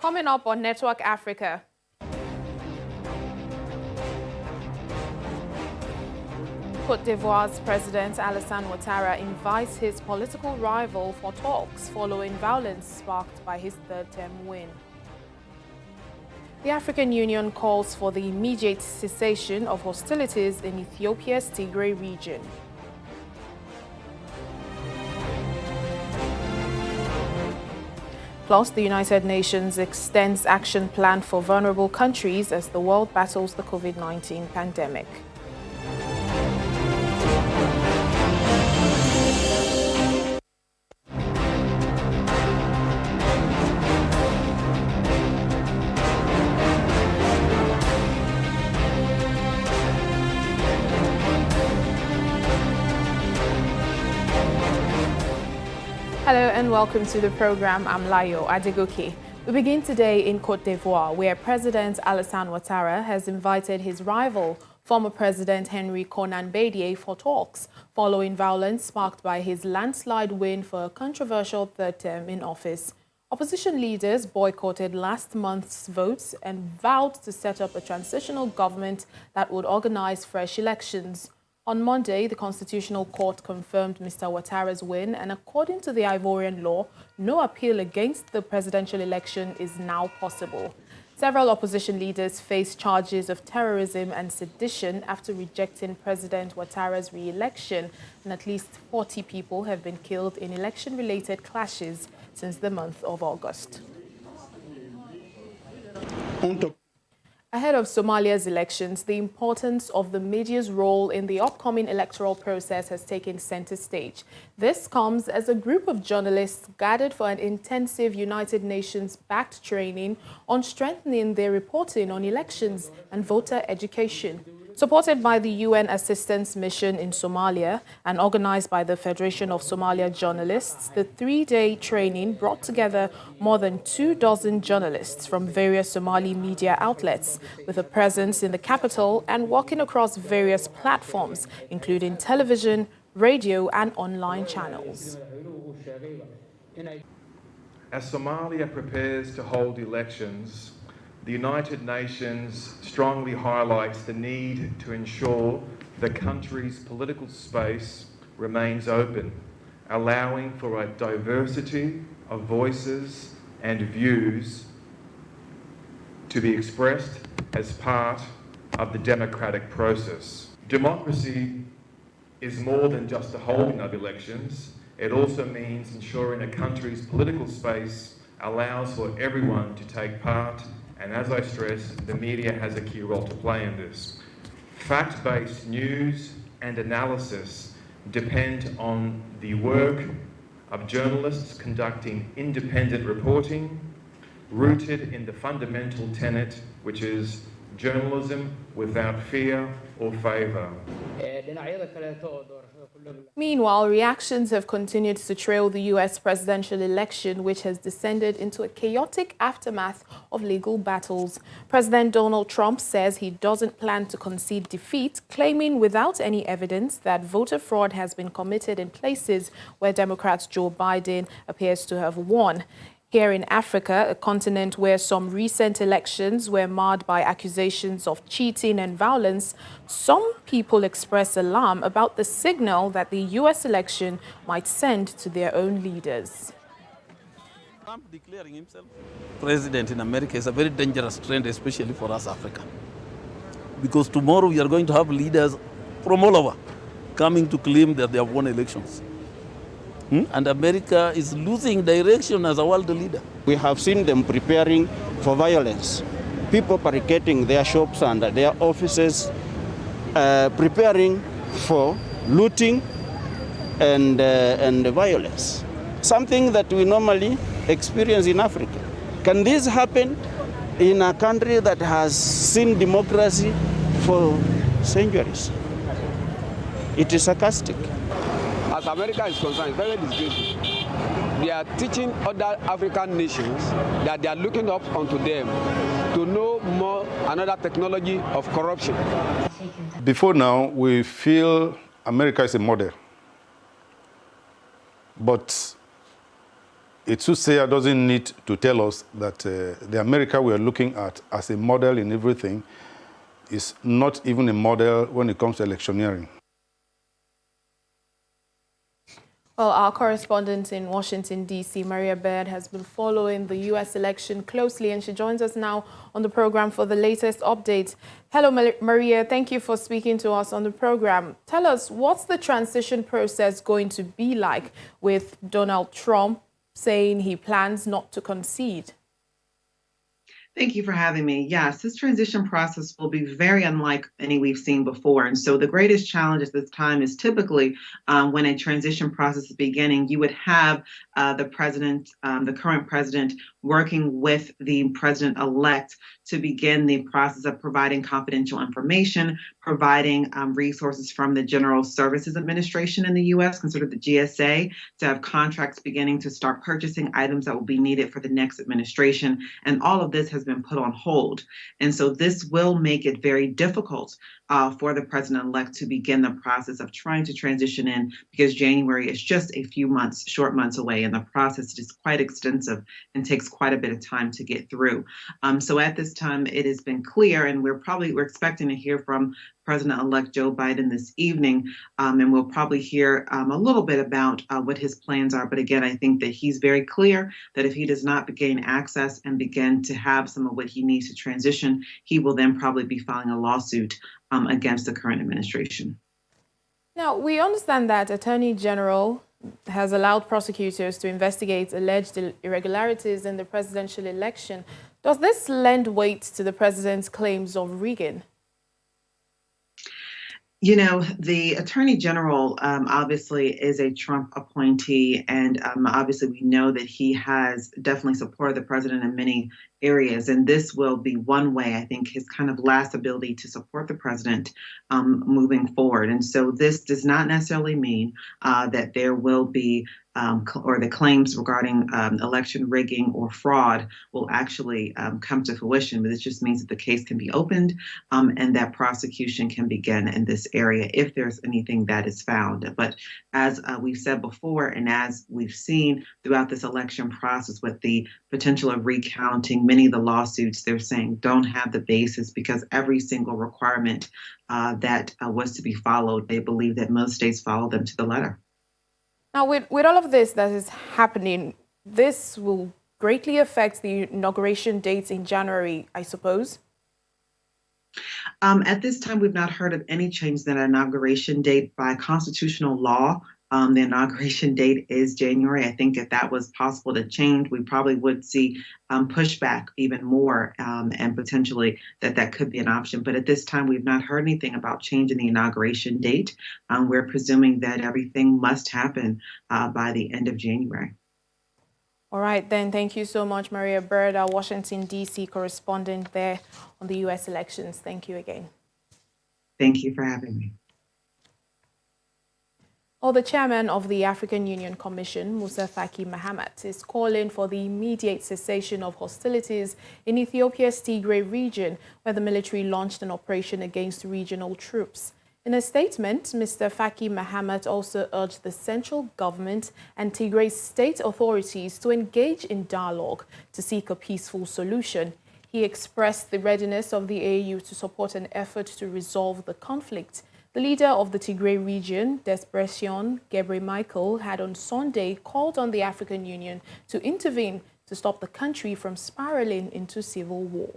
Coming up on Network Africa. Côte d'Ivoire's President Alassane Ouattara invites his political rival for talks following violence sparked by his third-term win. The African Union calls for the immediate cessation of hostilities in Ethiopia's Tigray region. Plus, the United Nations extends action plan for vulnerable countries as the world battles the COVID-19 pandemic. Hello and welcome to the program. I'm Layo Adegoke. We begin today in Côte d'Ivoire, where President Alassane Ouattara has invited his rival, former President Henry Konan Bédié, for talks following violence sparked by his landslide win for a controversial third term in office. Opposition leaders boycotted last month's votes and vowed to set up a transitional government that would organize fresh elections. On Monday, the Constitutional Court confirmed Mr. Ouattara's win, and according to the Ivorian law, no appeal against the presidential election is now possible. Several opposition leaders face charges of terrorism and sedition after rejecting President Ouattara's re-election, and at least 40 people have been killed in election-related clashes since the month of August. Ahead of Somalia's elections, the importance of the media's role in the upcoming electoral process has taken center stage. This comes as a group of journalists gathered for an intensive United Nations-backed training on strengthening their reporting on elections and voter education. Supported by the UN Assistance Mission in Somalia and organized by the Federation of Somalia Journalists, the three-day training brought together more than 24 journalists from various Somali media outlets, with a presence in the capital and working across various platforms, including television, radio, and online channels. As Somalia prepares to hold elections, the United Nations strongly highlights the need to ensure the country's political space remains open, allowing for a diversity of voices and views to be expressed as part of the democratic process. Democracy is more than just the holding of elections. It also means ensuring a country's political space allows for everyone to take part. And as I stress, the media has a key role to play in this. Fact-based news and analysis depend on the work of journalists conducting independent reporting, rooted in the fundamental tenet, which is journalism without fear or favour. Meanwhile, reactions have continued to trail the U.S. presidential election, which has descended into a chaotic aftermath of legal battles. President Donald Trump says he doesn't plan to concede defeat, claiming without any evidence that voter fraud has been committed in places where Democrat Joe Biden appears to have won. Here in Africa, a continent where some recent elections were marred by accusations of cheating and violence, some people express alarm about the signal that the U.S. election might send to their own leaders. Trump declaring himself president in America is a very dangerous trend, especially for us Africa. Because tomorrow we are going to have leaders from all over coming to claim that they have won elections. And America is losing direction as a world leader. We have seen them preparing for violence. People barricading their shops and their offices, preparing for looting and violence. Something that we normally experience in Africa. Can this happen in a country that has seen democracy for centuries? It is sarcastic. As America is concerned, it's very disgraceful. They are teaching other African nations that they are looking up onto them to know more another technology of corruption. Before now, we feel America is a model. But a soothsayer doesn't need to tell us that the America we are looking at as a model in everything is not even a model when it comes to electioneering. Well, our correspondent in Washington, D.C., Maria Baird, has been following the U.S. election closely, and she joins us now on the program for the latest updates. Hello, Maria. Thank you for speaking to us on the program. Tell us, what's the transition process going to be like with Donald Trump saying he plans not to concede? Thank you for having me. Yes, this transition process will be very unlike any we've seen before. And so the greatest challenge at this time is typically when a transition process is beginning, you would have the president, the current president, working with the president-elect to begin the process of providing confidential information, providing resources from the General Services Administration in the U.S., considered the GSA, to have contracts beginning to start purchasing items that will be needed for the next administration. And all of this has been put on hold. And so this will make it very difficult for the president-elect to begin the process of trying to transition in, because January is just a few months, short months away, and the process is quite extensive and takes quite a bit of time to get through. So at this time, it has been clear, and we're expecting to hear from President-elect Joe Biden this evening, and we'll probably hear a little bit about what his plans are. But again, I think that he's very clear that if he does not gain access and begin to have some of what he needs to transition, he will then probably be filing a lawsuit against the current administration. Now, we understand that Attorney General has allowed prosecutors to investigate alleged irregularities in the presidential election. Does this lend weight to the president's claims of rigging? You know, the Attorney General obviously is a Trump appointee, and obviously we know that he has definitely supported the president in many areas, and this will be one way, I think, his kind of last ability to support the president moving forward. And so this does not necessarily mean that there will be or the claims regarding election rigging or fraud will actually come to fruition. But this just means that the case can be opened and that prosecution can begin in this area if there's anything that is found. But as we've said before, and as we've seen throughout this election process with the potential of recounting, many of the lawsuits they're saying don't have the basis because every single requirement that was to be followed, they believe that most states follow them to the letter. Now, with all of this that is happening, this will greatly affect the inauguration dates in January, I suppose? At this time, we've not heard of any change in that inauguration date. By constitutional law, the inauguration date is January. I think if that was possible to change, we probably would see pushback even more, and potentially that could be an option. But at this time, we've not heard anything about changing the inauguration date. We're presuming that everything must happen by the end of January. All right, then. Thank you so much, Maria Baird, our Washington, D.C. correspondent there on the U.S. elections. Thank you again. Thank you for having me. Well, the chairman of the African Union Commission, Musa Faki Mahamat, is calling for the immediate cessation of hostilities in Ethiopia's Tigray region, where the military launched an operation against regional troops. In a statement, Mr. Faki Mahamat also urged the central government and Tigray state authorities to engage in dialogue to seek a peaceful solution. He expressed the readiness of the AU to support an effort to resolve the conflict. The leader of the Tigray region, Debretsion Gebremichael, had on Sunday called on the African Union to intervene to stop the country from spiraling into civil war.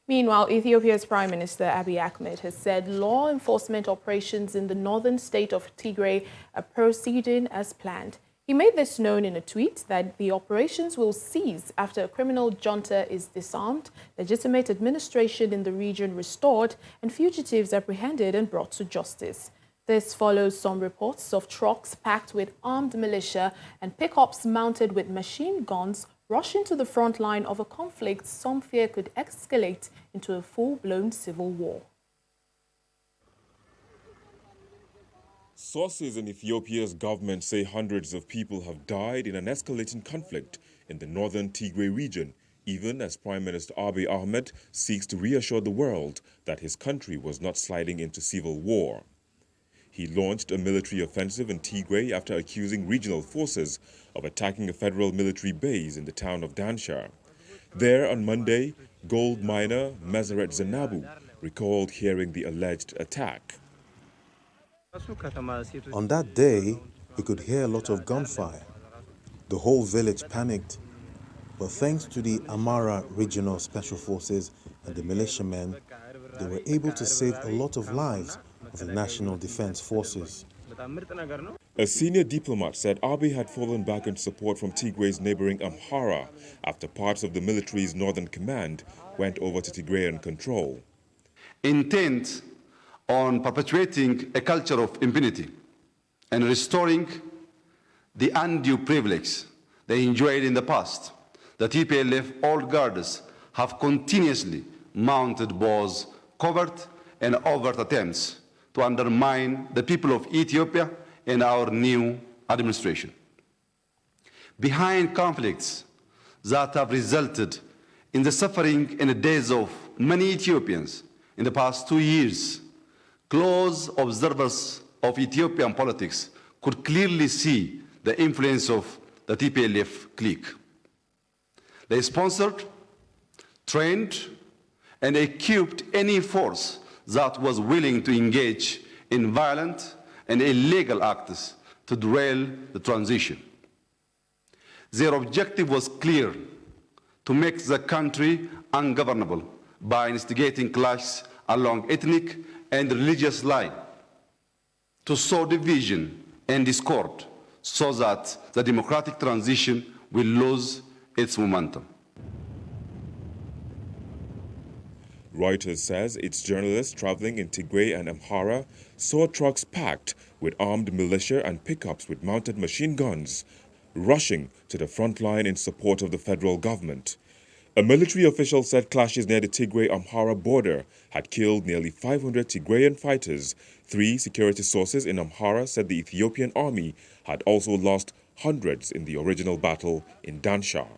Meanwhile, Ethiopia's Prime Minister Abiy Ahmed has said law enforcement operations in the northern state of Tigray are proceeding as planned. He made this known in a tweet that the operations will cease after a criminal junta is disarmed, legitimate administration in the region restored, and fugitives apprehended and brought to justice. This follows some reports of trucks packed with armed militia and pickups mounted with machine guns rushing to the front line of a conflict some fear could escalate into a full-blown civil war. Sources in Ethiopia's government say hundreds of people have died in an escalating conflict in the northern Tigray region, even as Prime Minister Abiy Ahmed seeks to reassure the world that his country was not sliding into civil war. He launched a military offensive in Tigray after accusing regional forces of attacking a federal military base in the town of Danshar. There on Monday, gold miner Meseret Zenabu recalled hearing the alleged attack. On that day, we could hear a lot of gunfire. The whole village panicked. But thanks to the Amhara Regional Special Forces and the militiamen, they were able to save a lot of lives of the National Defense Forces. A senior diplomat said Abiy had fallen back in support from Tigray's neighboring Amhara after parts of the military's northern command went over to Tigrayan control. Intent on perpetuating a culture of impunity and restoring the undue privilege they enjoyed in the past, the TPLF old guards have continuously mounted both covert and overt attempts to undermine the people of Ethiopia and our new administration. Behind conflicts that have resulted in the suffering and the deaths of many Ethiopians in the past 2 years, close observers of Ethiopian politics could clearly see the influence of the TPLF clique. They sponsored, trained, and equipped any force that was willing to engage in violent and illegal acts to derail the transition. Their objective was clear: to make the country ungovernable by instigating clashes along ethnic and religious lines, to sow division and discord so that the democratic transition will lose its momentum. Reuters says its journalists traveling in Tigray and Amhara saw trucks packed with armed militia and pickups with mounted machine guns rushing to the front line in support of the federal government. A military official said clashes near the Tigray-Amhara border had killed nearly 500 Tigrayan fighters. 3 security sources in Amhara said the Ethiopian army had also lost hundreds in the original battle in Danshar.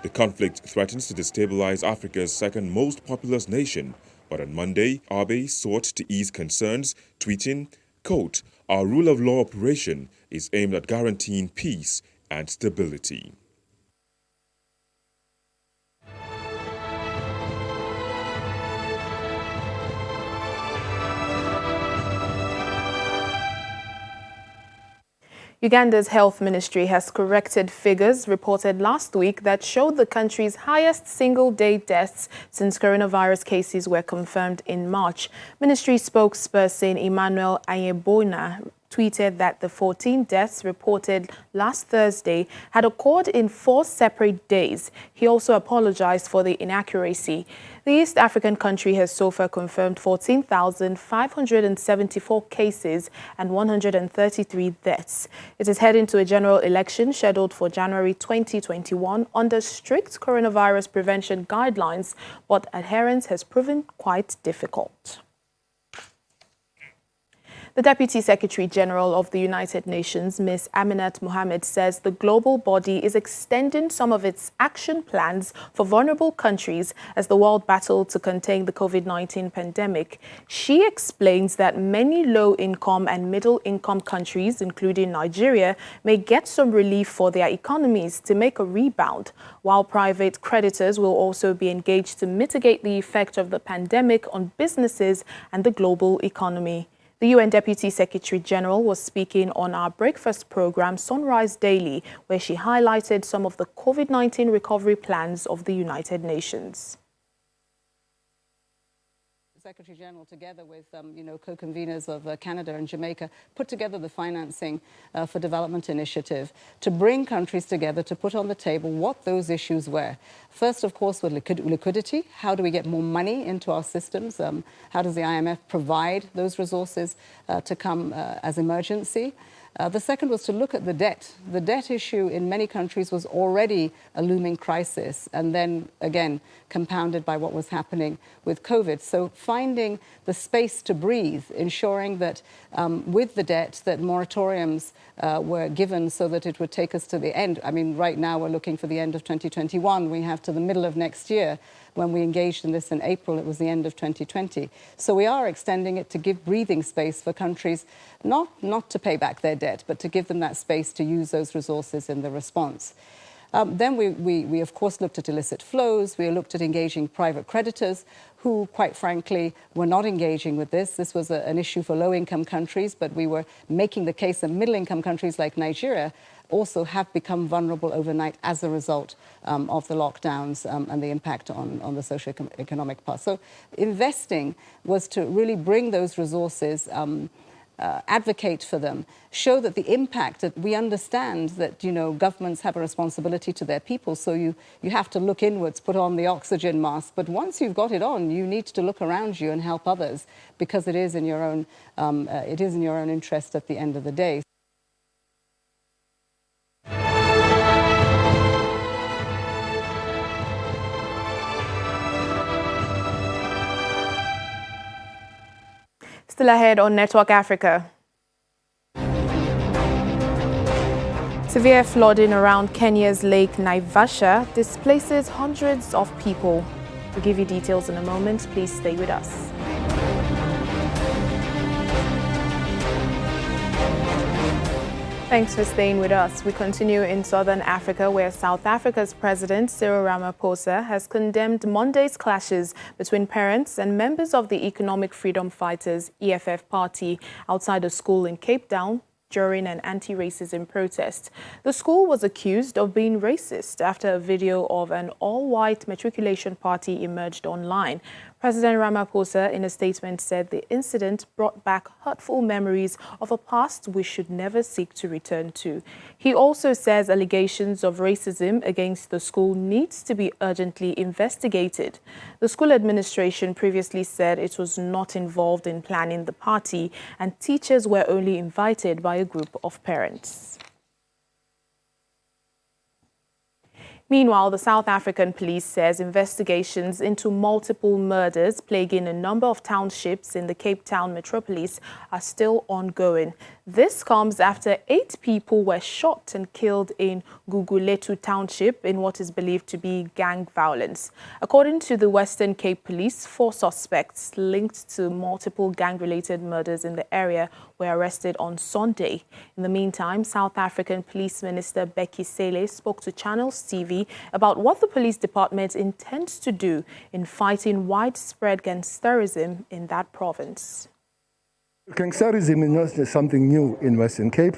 The conflict threatens to destabilize Africa's second most populous nation, but on Monday, Abiy sought to ease concerns, tweeting, quote, "Our rule of law operation is aimed at guaranteeing peace and stability." Uganda's health ministry has corrected figures reported last week that showed the country's highest single-day deaths since coronavirus cases were confirmed in March. Ministry spokesperson Emmanuel Ayebona tweeted that the 14 deaths reported last Thursday had occurred in 4 separate days. He also apologized for the inaccuracy. The East African country has so far confirmed 14,574 cases and 133 deaths. It is heading to a general election scheduled for January 2021 under strict coronavirus prevention guidelines, but adherence has proven quite difficult. The Deputy Secretary General of the United Nations, Ms. Aminat Mohammed, says the global body is extending some of its action plans for vulnerable countries as the world battled to contain the COVID-19 pandemic. She explains that many low-income and middle-income countries, including Nigeria, may get some relief for their economies to make a rebound, while private creditors will also be engaged to mitigate the effect of the pandemic on businesses and the global economy. The UN Deputy Secretary General was speaking on our breakfast program, Sunrise Daily, where she highlighted some of the COVID-19 recovery plans of the United Nations. The Secretary General, together with co-conveners of Canada and Jamaica, put together the Financing for Development initiative to bring countries together to put on the table what those issues were. First, of course, with liquidity. How do we get more money into our systems? How does the IMF provide those resources to come as emergency? The second was to look at the debt. The debt issue in many countries was already a looming crisis, and then again compounded by what was happening with COVID. So finding the space to breathe, ensuring that with the debt that moratoriums were given so that it would take us to the end. I mean, right now we're looking for the end of 2021. We have to the middle of next year. when we engaged in this in April. It was the end of 2020. So we are extending it to give breathing space for countries, not to pay back their debt, but to give them that space to use those resources in the response. Then we, of course, looked at illicit flows. We looked at engaging private creditors who, quite frankly, were not engaging with this. This was an issue for low-income countries, but we were making the case that middle-income countries like Nigeria also have become vulnerable overnight as a result of the lockdowns and the impact on the socio-economic part. So investing was to really bring those resources, advocate for them, show that the impact, that we understand that, you know, governments have a responsibility to their people, so you have to look inwards, put on the oxygen mask, but once you've got it on, you need to look around you and help others, because it is in your own interest at the end of the day. Still ahead on Network Africa. Severe flooding around Kenya's Lake Naivasha displaces hundreds of people. We'll give you details in a moment. Please stay with us. Thanks for staying with us. We continue in Southern Africa, where South Africa's President Cyril Ramaphosa has condemned Monday's clashes between parents and members of the Economic Freedom Fighters EFF party outside a school in Cape Town during an anti-racism protest. The school was accused of being racist after a video of an all-white matriculation party emerged online. President Ramaphosa, in a statement, said the incident brought back hurtful memories of a past we should never seek to return to. He also says allegations of racism against the school needs to be urgently investigated. The school administration previously said it was not involved in planning the party and teachers were only invited by a group of parents. Meanwhile, the South African police says investigations into multiple murders plaguing a number of townships in the Cape Town metropolis are still ongoing. This comes after 8 people were shot and killed in Guguletu Township in what is believed to be gang violence. According to the Western Cape Police, 4 suspects linked to multiple gang-related murders in the area were arrested on Sunday. In the meantime, South African Police Minister Becky Cele spoke to Channels TV about what the police department intends to do in fighting widespread gangsterism in that province. Gangsterism is not something new in Western Cape.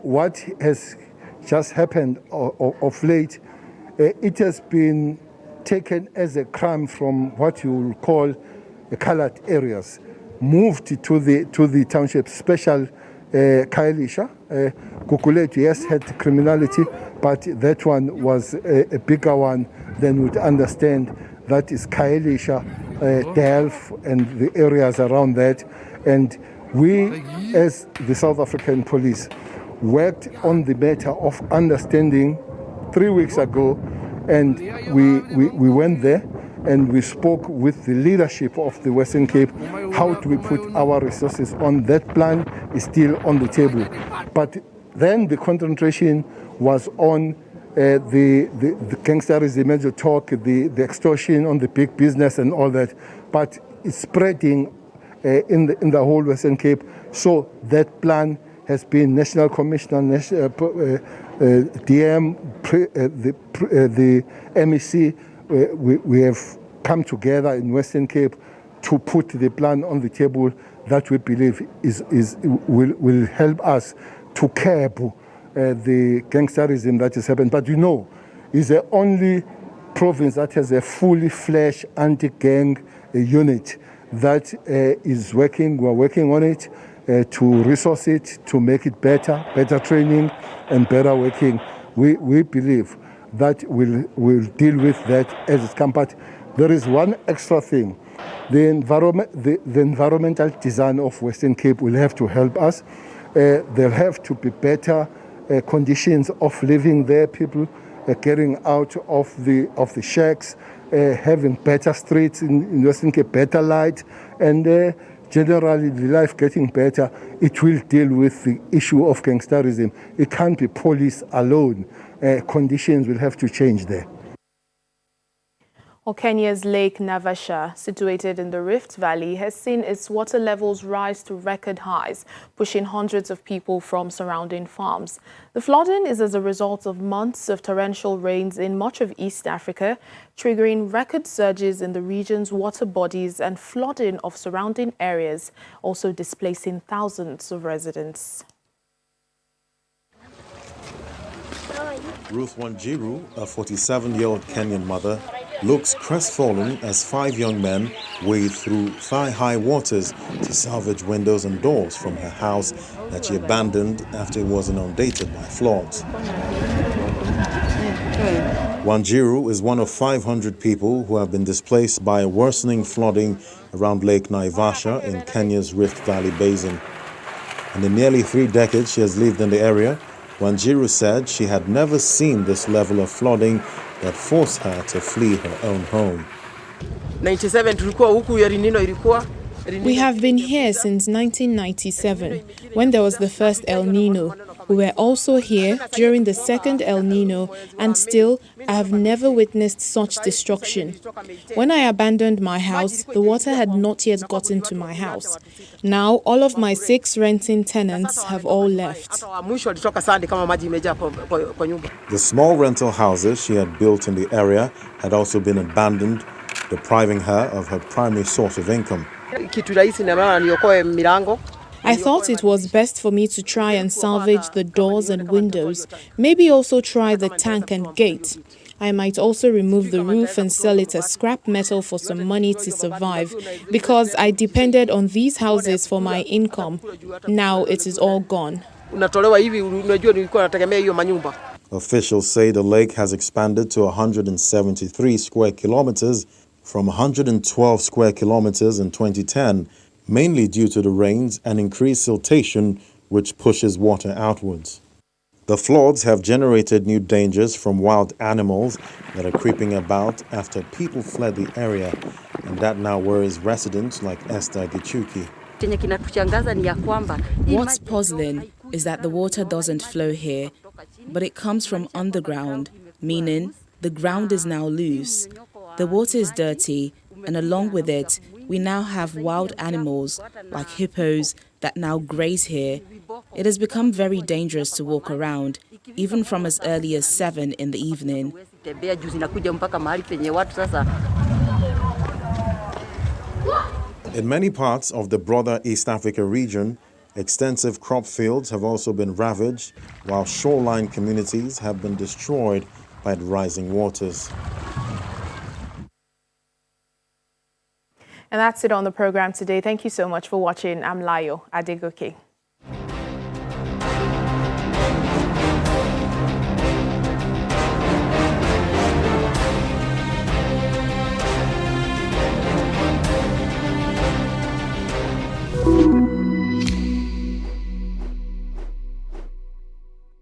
What has just happened of late, it has been taken as a crime from what you will call the colored areas, moved to the township, special Khayelitsha. Guguletu, yes, had criminality, but that one was a bigger one than we'd understand. That is Khayelitsha, Delft, and the areas around that. And we, as the South African police, worked on the matter of understanding 3 weeks ago, and we went there and we spoke with the leadership of the Western Cape. How do we put our resources on? That plan is still on the table. But then the concentration was on the gangsterism, as you talk, the extortion on the big business and all that. But it's spreading in the whole Western Cape. So that plan has been National Commissioner, DM, the MEC. We have come together in Western Cape to put the plan on the table that we believe will help us to curb the gangsterism that has happened. But you know, it's the only province that has a fully fledged anti-gang unit that is working. We're working on it to resource it, to make it better training and better working. We believe that we'll deal with that as it comes. But there is one extra thing. The environmental design of Western Cape will have to help us. There'll have to be better conditions of living there, people getting out of the shacks, having better streets in Western Cape, better light, and generally the life getting better. It will deal with the issue of gangsterism. It can't be police alone. Conditions will have to change there. Well, Kenya's Lake Naivasha, situated in the Rift Valley, has seen its water levels rise to record highs, pushing hundreds of people from surrounding farms. The flooding is as a result of months of torrential rains in much of East Africa, triggering record surges in the region's water bodies and flooding of surrounding areas, also displacing thousands of residents. Ruth Wanjiru, a 47-year-old Kenyan mother, looks crestfallen as 5 young men wade through thigh-high waters to salvage windows and doors from her house that she abandoned after it was inundated by floods. Wanjiru is one of 500 people who have been displaced by worsening flooding around Lake Naivasha in Kenya's Rift Valley Basin. In the nearly 3 decades she has lived in the area, Wanjiru said she had never seen this level of flooding that forced her to flee her own home. We have been here since 1997, when there was the first El Nino. We were also here during the second El Nino, and still, I have never witnessed such destruction. When I abandoned my house, the water had not yet gotten to my house. Now, all of my 6 renting tenants have all left. The small rental houses she had built in the area had also been abandoned, depriving her of her primary source of income. I thought it was best for me to try and salvage the doors and windows, maybe also try the tank and gate. I might also remove the roof and sell it as scrap metal for some money to survive, because I depended on these houses for my income. Now it is all gone. Officials say the lake has expanded to 173 square kilometers from 112 square kilometers in 2010, mainly due to the rains and increased siltation, which pushes water outwards. The floods have generated new dangers from wild animals that are creeping about after people fled the area, and that now worries residents like Esther Gichuki. What's puzzling is that the water doesn't flow here, but it comes from underground, meaning the ground is now loose. The water is dirty, and along with it, we now have wild animals like hippos that now graze here. It has become very dangerous to walk around, even from as early as 7 in the evening. In many parts of the broader East Africa region, extensive crop fields have also been ravaged, while shoreline communities have been destroyed by the rising waters. And that's it on the program today. Thank you so much for watching. I'm Layo Adegoke.